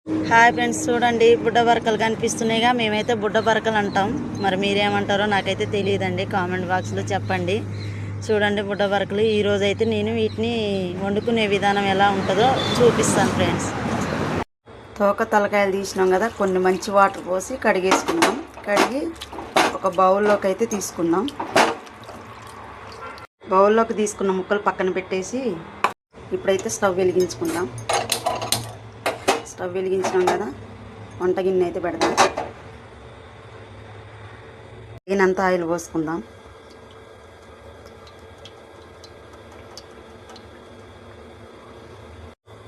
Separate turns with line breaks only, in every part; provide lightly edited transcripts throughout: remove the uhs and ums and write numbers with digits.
Hi friends, చూడండి బుడ్డ బరకలు కనిపిస్తున్నాయిగా. మేమైతే బుడ్డ బరకలు అంటాం. మరి మీరేమంటారో నాకైతే తెలియదండి. కామెంట్ బాక్స్లో చెప్పండి. చూడండి బుడ్డ బరకలు. ఈరోజు అయితే నేను వీటిని వండుకునే విధానం ఎలా ఉంటుందో చూపిస్తాను ఫ్రెండ్స్. తోక తలకాయలు తీసినాం కదా, కొన్ని మంచి వాటర్ పోసి కడిగేసుకుందాం. కడిగి ఒక బౌల్లోకి అయితే తీసుకుందాం. బౌల్లోకి తీసుకున్న ముక్కలు పక్కన పెట్టేసి ఇప్పుడైతే స్టవ్ వెలిగించుకుందాం. స్టవ్ వెలిగించినాం కదా, వంట గిన్నె అయితే పెడదాం. తగినంత ఆయిల్ పోసుకుందాం.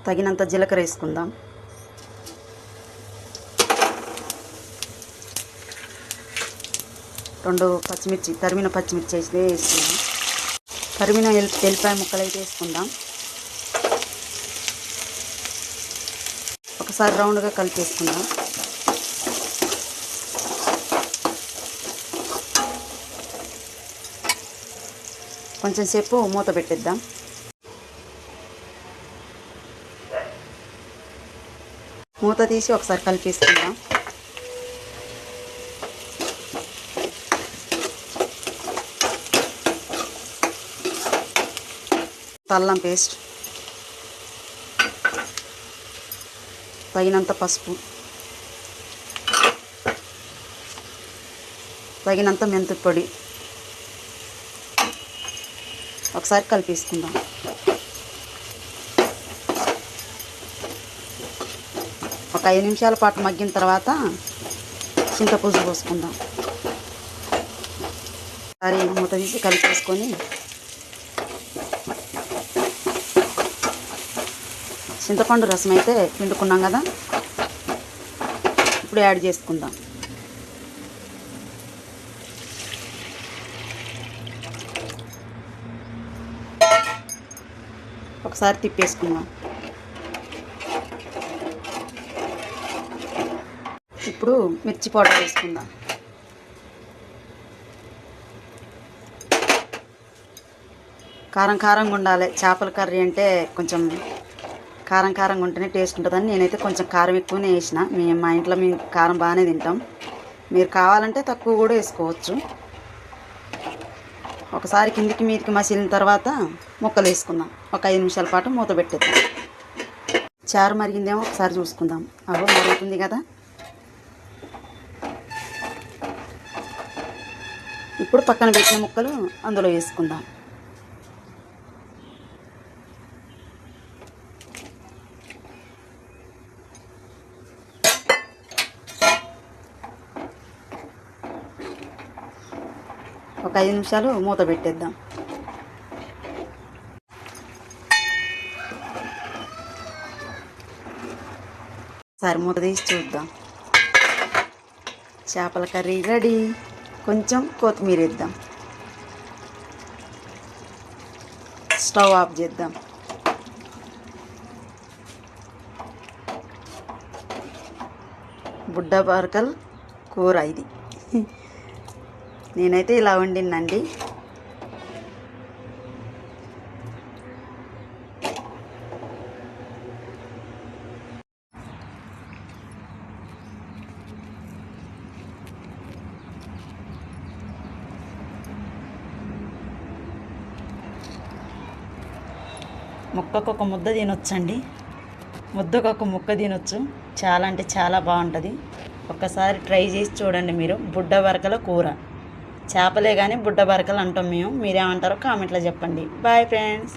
తగినంత జీలకర్ర వేసుకుందాం. రెండు పచ్చిమిర్చి, తరిమిన పచ్చిమిర్చి అయితే వేసుకుందాం. తరిమిన ఎల్లిపాయ ముక్కలు అయితే వేసుకుందాం. ఒకసారి రౌండ్గా కలిపేసుకుందాం. కొంచెం సేపు మూత పెట్టేద్దాం. మూత తీసి ఒకసారి కలిపేసుకుందాం. అల్లం పేస్ట్, తగినంత పసుపు, తగినంత మెంతి పొడి ఒకసారి కలిపేసుకుందాం. ఒక 5 నిమిషాల పాటు మగ్గిన తర్వాత చింతపులుసు పోసుకుందాం. ఒకసారి మూత తీసి కలిపేసుకొని చింతపండు రసం అయితే పిండుకున్నాం కదా, ఇప్పుడు యాడ్ చేసుకుందాం. ఒకసారి తిప్పేసుకుందాం. ఇప్పుడు మిర్చి పౌడర్ వేసుకుందాం. కారం కారంగా ఉండాలి. చేపల కర్రీ అంటే కొంచెం కారం కారంగా ఉంటేనే టేస్ట్ ఉంటుందని నేనైతే కొంచెం కారం ఎక్కువనే వేసిన. మా ఇంట్లో మేము కారం బాగానే తింటాం. మీరు కావాలంటే తక్కువ కూడా వేసుకోవచ్చు. ఒకసారి కిందికి మీదికి మసిలిన తర్వాత ముక్కలు వేసుకుందాం. ఒక 5 నిమిషాల పాటు మూత పెట్టేద్దాం. చారు మరిగిందేమో ఒకసారి చూసుకుందాం. అగో మరుగుతుంది కదా. ఇప్పుడు పక్కన పెట్టిన ముక్కలు అందులో వేసుకుందాం. ఒక 5 నిమిషాలు మూత పెట్టేద్దాం. సరే మూత తీసి చూద్దాం. చేపల కర్రీ రెడీ. కొంచెం కొత్తిమీర వేద్దాం. స్టవ్ ఆఫ్ చేద్దాం. బుడ్డ బరకల కూర ఇది. నేనైతే ఇలా వండినండి. ముక్కకు ఒక ముద్ద తినొచ్చండి. ముద్దకు ఒక ముక్క తినొచ్చు. చాలా అంటే చాలా బాగుంటుంది. ఒక్కసారి ట్రై చేసి చూడండి మీరు. బుడ్డ బరకల కూర. చేపలే కానీ బుడ్డ బరకలు అంటాం మేము. మీరేమంటారో కామెంట్లో చెప్పండి. Bye friends.